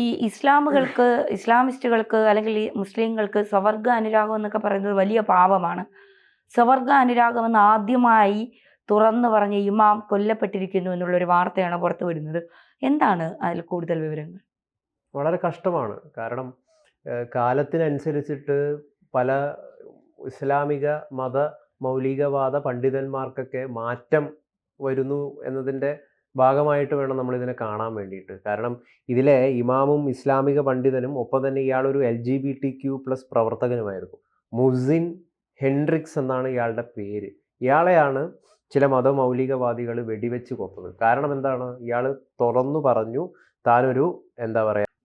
ഈ ഇസ്ലാമിസ്റ്റുകൾക്ക് അല്ലെങ്കിൽ ഈ മുസ്ലിങ്ങൾക്ക് സ്വവർഗ അനുരാഗം എന്നൊക്കെ പറയുന്നത് വലിയ പാപമാണ്. സ്വവർഗ അനുരാഗം എന്ന് ആദ്യമായി തുറന്നു പറഞ്ഞ ഇമാം കൊല്ലപ്പെട്ടിരിക്കുന്നു എന്നുള്ളൊരു വാർത്തയാണ് പുറത്തു വിടുന്നത്. എന്താണ് അതിൽ കൂടുതൽ വിവരങ്ങൾ? വളരെ കഷ്ടമാണ്. കാരണം കാലത്തിനനുസരിച്ചിട്ട് പല ഇസ്ലാമിക മത മൗലികവാദ പണ്ഡിതന്മാർക്കൊക്കെ മാറ്റം വരുന്നു എന്നതിൻ്റെ ഭാഗമായിട്ട് വേണം നമ്മളിതിനെ കാണാൻ വേണ്ടിയിട്ട്. കാരണം ഇതിലെ ഇമാമും ഇസ്ലാമിക പണ്ഡിതനും ഒപ്പം തന്നെ ഇയാളൊരു LGBTQ+ പ്രവർത്തകനുമായിരുന്നു. മുഹ്സിൻ ഹെൻഡ്രിക്സ് എന്നാണ് ഇയാളുടെ പേര്. ഇയാളെയാണ് ചില മതമൗലികവാദികൾ വെടിവെച്ച് കൊന്നത്. കാരണം എന്താണ്? ഇയാൾ തുറന്നു പറഞ്ഞു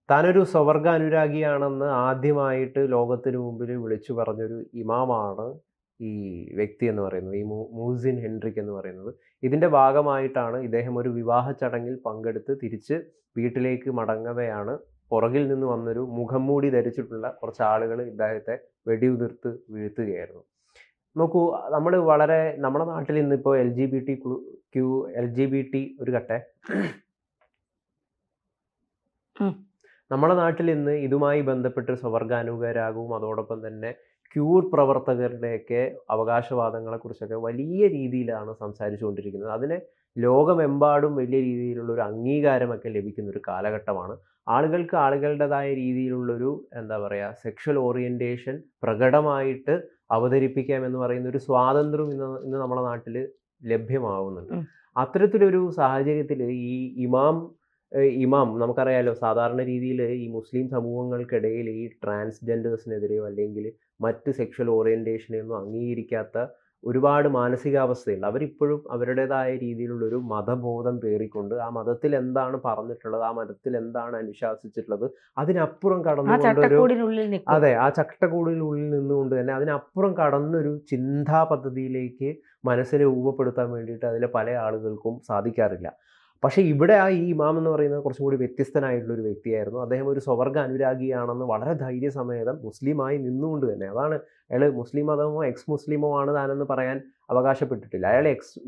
താനൊരു സ്വവർഗ അനുരാഗിയാണെന്ന് ആദ്യമായിട്ട് ലോകത്തിന് മുമ്പിൽ വിളിച്ചു പറഞ്ഞൊരു ഇമാമാണ് ഈ വ്യക്തി എന്ന് പറയുന്നത്, ഈ മുഹ്സിൻ ഹെൻഡ്രിക്ക് എന്ന് പറയുന്നത്. ഇതിൻ്റെ ഭാഗമായിട്ടാണ് ഇദ്ദേഹം ഒരു വിവാഹ ചടങ്ങിൽ പങ്കെടുത്ത് തിരിച്ച് വീട്ടിലേക്ക് മടങ്ങവെയാണ് പുറകിൽ നിന്ന് വന്നൊരു മുഖംമൂടി ധരിച്ചിട്ടുള്ള കുറച്ച് ആളുകൾ ഇദ്ദേഹത്തെ വെടിയുതിർത്ത് വീഴ്ത്തുകയായിരുന്നു. നോക്കൂ, നമ്മുടെ നാട്ടിൽ ഇന്നിപ്പോൾ LGBT ഒരു കട്ടെ നമ്മുടെ നാട്ടിൽ ഇന്ന് ഇതുമായി ബന്ധപ്പെട്ട് സ്വവർഗാനുരാഗവും അതോടൊപ്പം തന്നെ ക്യൂർ പ്രവർത്തകരുടെയൊക്കെ അവകാശവാദങ്ങളെക്കുറിച്ചൊക്കെ വലിയ രീതിയിലാണ് സംസാരിച്ചുകൊണ്ടിരിക്കുന്നത്. അതിന് ലോകമെമ്പാടും വലിയ രീതിയിലുള്ള ഒരു അംഗീകാരമൊക്കെ ലഭിക്കുന്ന ഒരു കാലഘട്ടമാണ്. ആളുകൾക്ക് ആളുകളുടേതായ രീതിയിലുള്ളൊരു സെക്ഷൽ ഓറിയൻറ്റേഷൻ പ്രകടമായിട്ട് അവതരിപ്പിക്കാം എന്ന് പറയുന്ന ഒരു സ്വാതന്ത്ര്യം ഇന്ന് നമ്മുടെ നാട്ടിൽ ലഭ്യമാവുന്നുണ്ട്. അത്തരത്തിലൊരു സാഹചര്യത്തിൽ ഈ ഇമാം നമുക്കറിയാലോ, സാധാരണ രീതിയിൽ ഈ മുസ്ലിം സമൂഹങ്ങൾക്കിടയിൽ ഈ ട്രാൻസ്ജെൻഡേഴ്സിനെതിരെയോ അല്ലെങ്കിൽ മറ്റ് സെക്ഷൽ ഓറിയൻറ്റേഷനെയൊന്നും അംഗീകരിക്കാത്ത ഒരുപാട് മാനസികാവസ്ഥയുണ്ട്. അവരിപ്പോഴും അവരുടേതായ രീതിയിലുള്ളൊരു മതബോധം പേറിക്കൊണ്ട് ആ മതത്തിൽ എന്താണ് പറഞ്ഞിട്ടുള്ളത്, ആ മതത്തിൽ എന്താണ് അനുശാസിച്ചിട്ടുള്ളത്, അതിനപ്പുറം ആ ചട്ടക്കൂടിനുള്ളിൽ നിന്നുകൊണ്ട് തന്നെ അതിനപ്പുറം കടന്നൊരു ചിന്താ പദ്ധതിയിലേക്ക് മനസ്സിനെ രൂപപ്പെടുത്താൻ വേണ്ടിയിട്ട് അതിലെ പല ആളുകൾക്കും സാധിക്കാറില്ല. പക്ഷേ ഇവിടെ ഈ ഇമാം എന്ന് പറയുന്നത് കുറച്ചും കൂടി വ്യത്യസ്തനായിട്ടുള്ളൊരു വ്യക്തിയായിരുന്നു. അദ്ദേഹം ഒരു സ്വവർഗ അനുരാഗിയാണെന്ന് വളരെ ധൈര്യസമേതം മുസ്ലിമായി നിന്നുകൊണ്ട് തന്നെ, അതാണ് അയാൾ മുസ്ലിം മതമോ എക്സ് മുസ്ലിമോ ആണ് താനെന്ന് പറയാൻ അവകാശപ്പെട്ടിട്ടില്ല. അയാൾ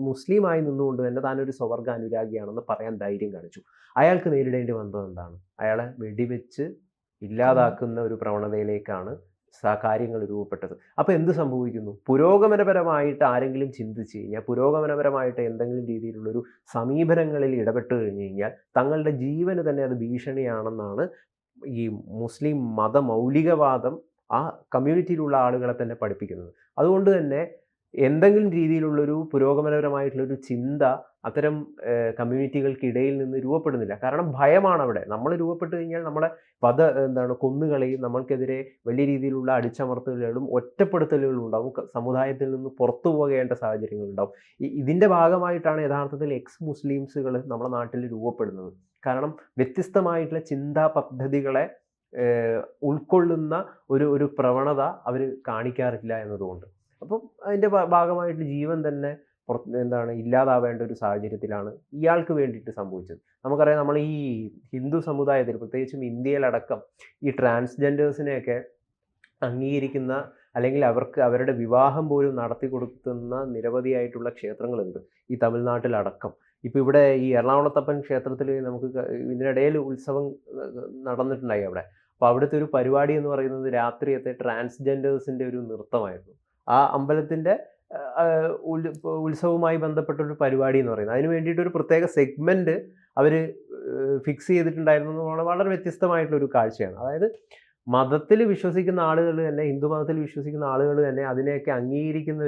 മുസ്ലിമായി നിന്നുകൊണ്ട് തന്നെ താനൊരു സ്വവർഗ അനുരാഗിയാണെന്ന് പറയാൻ ധൈര്യം കാണിച്ചു. അയാൾക്ക് നേരിടേണ്ടി വന്നത് എന്താണ്? അയാളെ വെടിവെച്ച് ഇല്ലാതാക്കുന്ന ഒരു പ്രവണതയിലേക്കാണ് കാര്യങ്ങൾ രൂപപ്പെട്ടത്. അപ്പോൾ എന്ത് സംഭവിക്കുന്നു? പുരോഗമനപരമായിട്ട് ആരെങ്കിലും ചിന്തിച്ച് കഴിഞ്ഞാൽ, പുരോഗമനപരമായിട്ട് എന്തെങ്കിലും രീതിയിലുള്ളൊരു സമീപനങ്ങളിൽ ഇടപെട്ട് കഴിഞ്ഞ് കഴിഞ്ഞാൽ തങ്ങളുടെ ജീവന് തന്നെ അത് ഭീഷണിയാണെന്നാണ് ഈ മുസ്ലിം മതമൗലികവാദം ആ കമ്മ്യൂണിറ്റിയിലുള്ള ആളുകളെ തന്നെ പഠിപ്പിക്കുന്നത്. അതുകൊണ്ട് തന്നെ എന്തെങ്കിലും രീതിയിലുള്ളൊരു പുരോഗമനപരമായിട്ടുള്ളൊരു ചിന്ത അത്തരം കമ്മ്യൂണിറ്റികൾക്കിടയിൽ നിന്ന് രൂപപ്പെടുന്നില്ല. കാരണം ഭയമാണ് അവിടെ. നമ്മൾ രൂപപ്പെട്ട് കഴിഞ്ഞാൽ നമ്മളെ കൊന്നുകളയും, നമ്മൾക്കെതിരെ വലിയ രീതിയിലുള്ള അടിച്ചമർത്തലുകളും ഒറ്റപ്പെടുത്തലുകളും ഉണ്ടാവും, സമുദായത്തിൽ നിന്ന് പുറത്തു പോകേണ്ട സാഹചര്യങ്ങളുണ്ടാവും. ഇതിൻ്റെ ഭാഗമായിട്ടാണ് യഥാർത്ഥത്തിൽ എക്സ് മുസ്ലിംസുകൾ നമ്മുടെ നാട്ടിൽ രൂപപ്പെടുന്നത്. കാരണം വ്യത്യസ്തമായിട്ടുള്ള ചിന്താ പദ്ധതികളെ ഉൾക്കൊള്ളുന്ന ഒരു പ്രവണത അവർ കാണിക്കാറില്ല എന്നതുകൊണ്ട്. അപ്പം അതിൻ്റെ ഭാഗമായിട്ട് ജീവൻ തന്നെ ഇല്ലാതാവേണ്ട ഒരു സാഹചര്യത്തിലാണ് ഇയാൾക്ക് വേണ്ടിയിട്ട് സംഭവിച്ചത്. നമുക്കറിയാം, നമ്മൾ ഈ ഹിന്ദു സമുദായത്തിൽ പ്രത്യേകിച്ചും ഇന്ത്യയിലടക്കം ഈ ട്രാൻസ്ജെൻഡേഴ്സിനെയൊക്കെ അംഗീകരിക്കുന്ന അല്ലെങ്കിൽ അവരുടെ വിവാഹം പോലും നടത്തി കൊടുക്കുന്ന നിരവധിയായിട്ടുള്ള ക്ഷേത്രങ്ങളുണ്ട് ഈ തമിഴ്നാട്ടിലടക്കം. ഇപ്പോൾ ഇവിടെ ഈ എറണാകുളത്തപ്പൻ ക്ഷേത്രത്തിൽ നമുക്ക് ഇതിനിടയിൽ ഉത്സവം നടന്നിട്ടുണ്ടായി അവിടെ. അപ്പോൾ അവിടുത്തെ ഒരു പരിപാടി എന്ന് പറയുന്നത് രാത്രിയത്തെ ട്രാൻസ്ജെൻഡേഴ്സിൻ്റെ ഒരു നൃത്തമായിരുന്നു. ആ അമ്പലത്തിൻ്റെ ഉത്സവവുമായി ബന്ധപ്പെട്ടൊരു പരിപാടി എന്ന് പറയുന്നത്. അതിന് വേണ്ടിയിട്ടൊരു പ്രത്യേക സെഗ്മെൻറ്റ് അവർ ഫിക്സ് ചെയ്തിട്ടുണ്ടായിരുന്നു. വളരെ വ്യത്യസ്തമായിട്ടുള്ളൊരു കാഴ്ചയാണ്. അതായത് മതത്തിൽ വിശ്വസിക്കുന്ന ആളുകൾ തന്നെ, ഹിന്ദു മതത്തിൽ വിശ്വസിക്കുന്ന ആളുകൾ തന്നെ അതിനെയൊക്കെ അംഗീകരിക്കുന്ന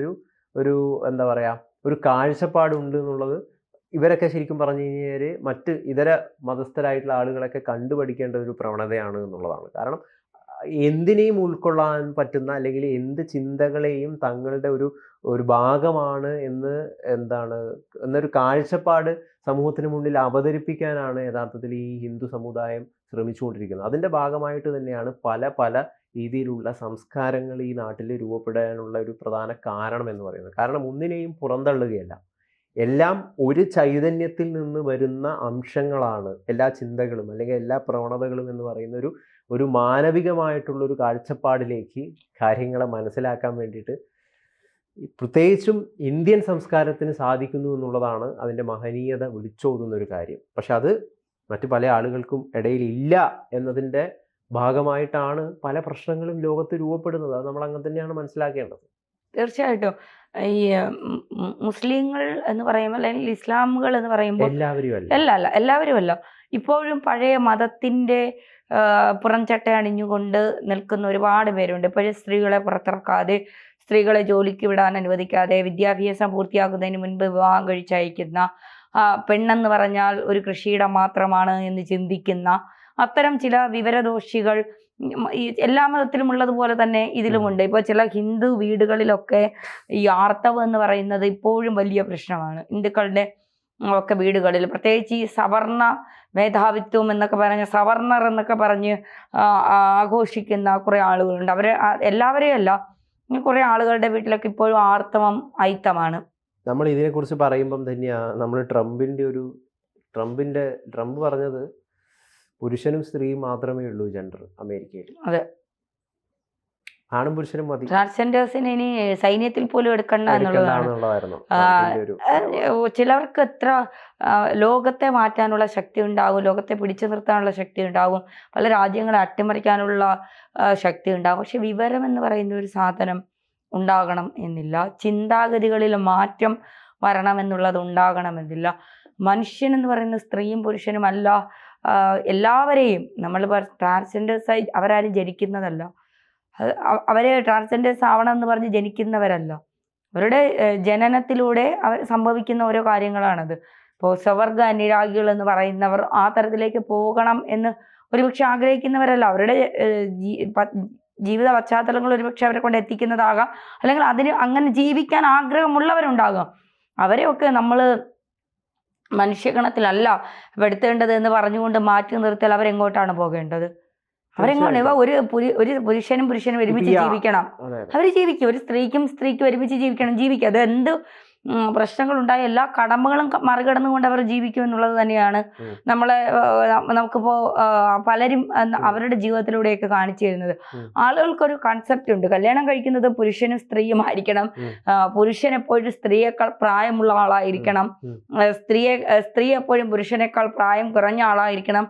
ഒരു കാഴ്ചപ്പാടുണ്ട് എന്നുള്ളത് ഇവരൊക്കെ ശരിക്കും പറഞ്ഞു കഴിഞ്ഞാൽ മറ്റ് ഇതര മതസ്ഥരായിട്ടുള്ള ആളുകളൊക്കെ കണ്ടുപഠിക്കേണ്ട ഒരു പ്രവണതയാണ് എന്നുള്ളതാണ്. കാരണം എന്തിനേയും ഉൾക്കൊള്ളാൻ പറ്റുന്ന അല്ലെങ്കിൽ എന്ത് ചിന്തകളെയും തങ്ങളുടെ ഒരു ഭാഗമാണ് എന്നൊരു കാഴ്ചപ്പാട് സമൂഹത്തിന് മുന്നിൽ അവതരിപ്പിക്കാനാണ് യഥാർത്ഥത്തിൽ ഈ ഹിന്ദു സമുദായം ശ്രമിച്ചുകൊണ്ടിരിക്കുന്നത്. അതിൻ്റെ ഭാഗമായിട്ട് തന്നെയാണ് പല രീതിയിലുള്ള സംസ്കാരങ്ങൾ ഈ നാട്ടിൽ രൂപപ്പെടാനുള്ള ഒരു പ്രധാന കാരണം എന്ന് പറയുന്നത്. കാരണം ഒന്നിനെയും പുറന്തള്ളുകയല്ല, എല്ലാം ഒരു ചൈതന്യത്തിൽ നിന്ന് വരുന്ന അംശങ്ങളാണ് എല്ലാ ചിന്തകളും അല്ലെങ്കിൽ എല്ലാ പ്രവണതകളും എന്ന് പറയുന്ന ഒരു മാനവികമായിട്ടുള്ളൊരു കാഴ്ചപ്പാടിലേക്ക് കാര്യങ്ങളെ മനസ്സിലാക്കാൻ വേണ്ടിയിട്ട് പ്രത്യേകിച്ചും ഇന്ത്യൻ സംസ്കാരത്തിന് സാധിക്കുന്നു എന്നുള്ളതാണ് അതിൻ്റെ മഹനീയത വിളിച്ചോതുന്ന ഒരു കാര്യം. പക്ഷെ അത് മറ്റു പല ആളുകൾക്കും ഇടയിൽ ഇല്ല എന്നതിൻ്റെ ഭാഗമായിട്ടാണ് പല പ്രശ്നങ്ങളും ലോകത്ത് രൂപപ്പെടുന്നത്. അത് നമ്മൾ അങ്ങനെ തന്നെയാണ് മനസ്സിലാക്കേണ്ടത്. തീർച്ചയായിട്ടും ഈ മുസ്ലിങ്ങൾ എന്ന് പറയുമ്പോൾ അല്ലെങ്കിൽ ഇസ്ലാമുകൾ എന്ന് പറയുമ്പോൾ എല്ലാവരും അല്ല. അല്ല എല്ലാവരും അല്ല. ഇപ്പോഴും പഴയ മതത്തിൻ്റെ പുറംചട്ട അണിഞ്ഞുകൊണ്ട് നിൽക്കുന്ന ഒരുപാട് പേരുണ്ട്. ഇപ്പോഴും സ്ത്രീകളെ പുറത്തിറക്കാതെ, സ്ത്രീകളെ ജോലിക്ക് വിടാൻ അനുവദിക്കാതെ, വിദ്യാഭ്യാസം പൂർത്തിയാക്കുന്നതിന് മുൻപ് വിവാഹം കഴിച്ചയക്കുന്ന, പെണ്ണെന്ന് പറഞ്ഞാൽ ഒരു കൃഷിയിടം മാത്രമാണ് എന്ന് ചിന്തിക്കുന്ന അത്തരം ചില വിവരദോഷികൾ ഈ എല്ലാ മതത്തിലും ഉള്ളതുപോലെ തന്നെ ഇതിലുമുണ്ട്. ഇപ്പോൾ ചില ഹിന്ദു വീടുകളിലൊക്കെ ഈ ആർത്തവം എന്ന് പറയുന്നത് ഇപ്പോഴും വലിയ പ്രശ്നമാണ്. ഹിന്ദുക്കളുടെ ഒക്കെ വീടുകളിൽ പ്രത്യേകിച്ച് ഈ സവർണ മേധാവിത്വം എന്നൊക്കെ പറഞ്ഞ്, സവർണർ എന്നൊക്കെ പറഞ്ഞ് ആഘോഷിക്കുന്ന കുറേ ആളുകളുണ്ട്. അവരെ എല്ലാവരെയും അല്ല, കുറേ ആളുകളുടെ വീട്ടിലൊക്കെ ഇപ്പോഴും ആർത്തവം അയിത്തമാണ്. നമ്മൾ ഇതിനെക്കുറിച്ച് പറയുമ്പം തന്നെയാണ് നമ്മൾ ട്രംപ് പറഞ്ഞത് പുരുഷനും സ്ത്രീയും മാത്രമേ ഉള്ളൂ ജെൻഡർ അമേരിക്കയിൽ. അതെ, ആണും പുരുഷനും മതി. ട്രാൻസ്ജെൻഡേഴ്സിനെ ഇനി സൈന്യത്തിൽ പോലും എടുക്കണ്ട എന്നുള്ളതാണ്. എന്നുള്ളതായിരുന്നു ചിലർക്ക് എത്ര ലോകത്തെ മാറ്റാനുള്ള ശക്തി ഉണ്ടാകും, ലോകത്തെ പിടിച്ചു നിർത്താനുള്ള ശക്തി ഉണ്ടാകും, പല രാജ്യങ്ങളെ അട്ടിമറിക്കാനുള്ള ശക്തി ഉണ്ടാകും. പക്ഷെ വിവരം എന്ന് പറയുന്ന ഒരു സാധനം ഉണ്ടാകണം എന്നില്ല. ചിന്താഗതികളിൽ മാറ്റം വരണമെന്നുള്ളത് ഉണ്ടാകണമെന്നില്ല. മനുഷ്യൻ എന്ന് പറയുന്ന സ്ത്രീയും പുരുഷനും അല്ല, എല്ലാവരെയും നമ്മൾ ട്രാൻസ്ജെൻഡേഴ്സായി അവരാരും ജനിക്കുന്നതല്ല. അവരെ ട്രാൻസ്ജെൻഡേഴ്സ് ആവണം എന്ന് പറഞ്ഞ് ജനിക്കുന്നവരല്ല. അവരുടെ ജനനത്തിലൂടെ അവർ സംഭവിക്കുന്ന ഓരോ കാര്യങ്ങളാണത്. ഇപ്പോൾ സ്വവർഗ അനുരാഗികൾ എന്ന് പറയുന്നവർ ആ തരത്തിലേക്ക് പോകണം എന്ന് ഒരുപക്ഷെ ആഗ്രഹിക്കുന്നവരല്ല. അവരുടെ ജീവിത പശ്ചാത്തലങ്ങൾ ഒരുപക്ഷെ അവരെ കൊണ്ട് എത്തിക്കുന്നതാകാം, അല്ലെങ്കിൽ അങ്ങനെ ജീവിക്കാൻ ആഗ്രഹമുള്ളവരുണ്ടാകാം. അവരെയൊക്കെ നമ്മൾ മനുഷ്യഗണത്തിലല്ല പെടുത്തേണ്ടത് എന്ന് പറഞ്ഞുകൊണ്ട് മാറ്റി നിർത്തിയാൽ അവരെങ്ങോട്ടാണ് പോകേണ്ടത്? അവരെങ്ങോട്ട് ഒരു പുരുഷനും ഒരുമിച്ച് ജീവിക്കണം. അവർ ജീവിക്കും. ഒരു സ്ത്രീക്കും ഒരുമിച്ച് ജീവിക്കുക. അത് എന്ത് പ്രശ്നങ്ങളുണ്ടായ എല്ലാ കടമകളും മറികടന്നുകൊണ്ട് അവർ ജീവിക്കും എന്നുള്ളത് തന്നെയാണ് നമുക്കിപ്പോൾ പലരും അവരുടെ ജീവിതത്തിലൂടെയൊക്കെ കാണിച്ചു തരുന്നത്. ആളുകൾക്കൊരു കൺസെപ്റ്റ് ഉണ്ട്, കല്യാണം കഴിക്കുന്നത് പുരുഷനും സ്ത്രീയും ആയിരിക്കണം, പുരുഷൻ എപ്പോഴും സ്ത്രീയേക്കാൾ പ്രായമുള്ള ആളായിരിക്കണം, സ്ത്രീ എപ്പോഴും പുരുഷനേക്കാൾ പ്രായം കുറഞ്ഞ ആളായിരിക്കണം,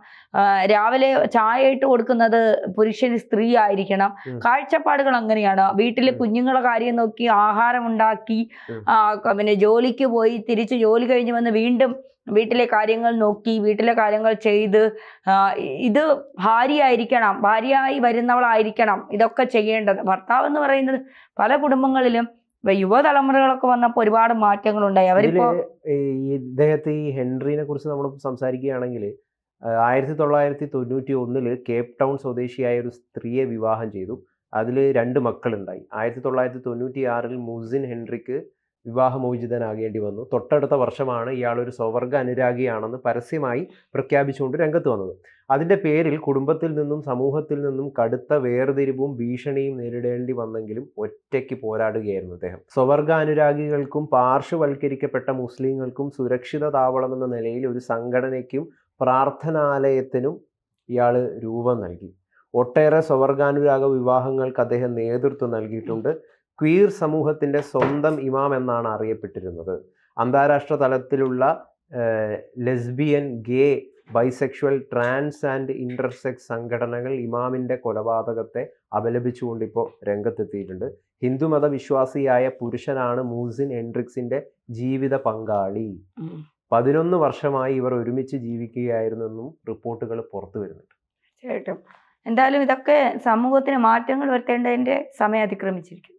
രാവിലെ ചായ ഇട്ട് കൊടുക്കുന്നത് പുരുഷന് സ്ത്രീ ആയിരിക്കണം. കാഴ്ചപ്പാടുകൾ അങ്ങനെയാണ്. വീട്ടിലെ കുഞ്ഞുങ്ങളെ കാര്യം നോക്കി ആഹാരം ഉണ്ടാക്കി, പിന്നെ ജോലിക്ക് പോയി തിരിച്ച് ജോലി കഴിഞ്ഞ് വന്ന് വീണ്ടും വീട്ടിലെ കാര്യങ്ങൾ നോക്കി, വീട്ടിലെ കാര്യങ്ങൾ ചെയ്ത്, ഇത് ഭാര്യയായി വരുന്നവളായിരിക്കണം ഇതൊക്കെ ചെയ്യേണ്ടത്. ഭർത്താവ് എന്ന് പറയുന്നത് പല കുടുംബങ്ങളിലും യുവതലമുറകളൊക്കെ വന്നപ്പോൾ ഒരുപാട് മാറ്റങ്ങളുണ്ടായി. അവരിപ്പോ ഇദ്ദേഹത്തെ ഈ ഹെൻറിനെ കുറിച്ച് നമ്മൾ സംസാരിക്കുകയാണെങ്കിൽ 1991 കേപ്പ് ടൗൺ സ്വദേശിയായ ഒരു സ്ത്രീയെ വിവാഹം ചെയ്തു. അതിൽ 2 മക്കളുണ്ടായി. 1996 മുസിൻ ഹെൻറിക്ക് വിവാഹമോചിതനാകേണ്ടി വന്നു. തൊട്ടടുത്ത വർഷമാണ് ഇയാൾ ഒരു സ്വവർഗ അനുരാഗിയാണെന്ന് പരസ്യമായി പ്രഖ്യാപിച്ചുകൊണ്ട് രംഗത്ത് വന്നത്. അതിൻ്റെ പേരിൽ കുടുംബത്തിൽ നിന്നും സമൂഹത്തിൽ നിന്നും കടുത്ത വേർതിരിവും ഭീഷണിയും നേരിടേണ്ടി വന്നെങ്കിലും ഒറ്റയ്ക്ക് പോരാടുകയായിരുന്നു അദ്ദേഹം. സ്വവർഗ അനുരാഗികൾക്കും പാർശ്വവൽക്കരിക്കപ്പെട്ട മുസ്ലിങ്ങൾക്കും സുരക്ഷിത താവളമെന്ന നിലയിൽ ഒരു സംഘടനയ്ക്കും പ്രാർത്ഥനാലയത്തിനും ഇയാൾ രൂപം നൽകി. ഒട്ടേറെ സ്വവർഗാനുരാഗ വിവാഹങ്ങൾക്ക് അദ്ദേഹം നേതൃത്വം നൽകിയിട്ടുണ്ട്. ക്വീർ സമൂഹത്തിൻ്റെ സ്വന്തം ഇമാം എന്നാണ് അറിയപ്പെട്ടിരുന്നത്. അന്താരാഷ്ട്ര തലത്തിലുള്ള lesbian, gay, bisexual, trans and intersex സംഘടനകൾ ഇമാമിൻ്റെ കൊലപാതകത്തെ അപലപിച്ചുകൊണ്ട് ഇപ്പോൾ രംഗത്തെത്തിയിട്ടുണ്ട്. ഹിന്ദുമത വിശ്വാസിയായ പുരുഷനാണ് മുസിൻ ഹെൻറിക്സിൻ്റെ ജീവിത പങ്കാളി. 11 വർഷമായി ഇവർ ഒരുമിച്ച് ജീവിക്കുകയായിരുന്നെന്നും റിപ്പോർട്ടുകൾ പുറത്തു വരുന്നുണ്ട്. തീർച്ചയായിട്ടും എന്തായാലും ഇതൊക്കെ സമൂഹത്തിന് മാറ്റങ്ങൾ വരുത്തേണ്ടതിൻ്റെ സമയം അതിക്രമിച്ചിരിക്കും.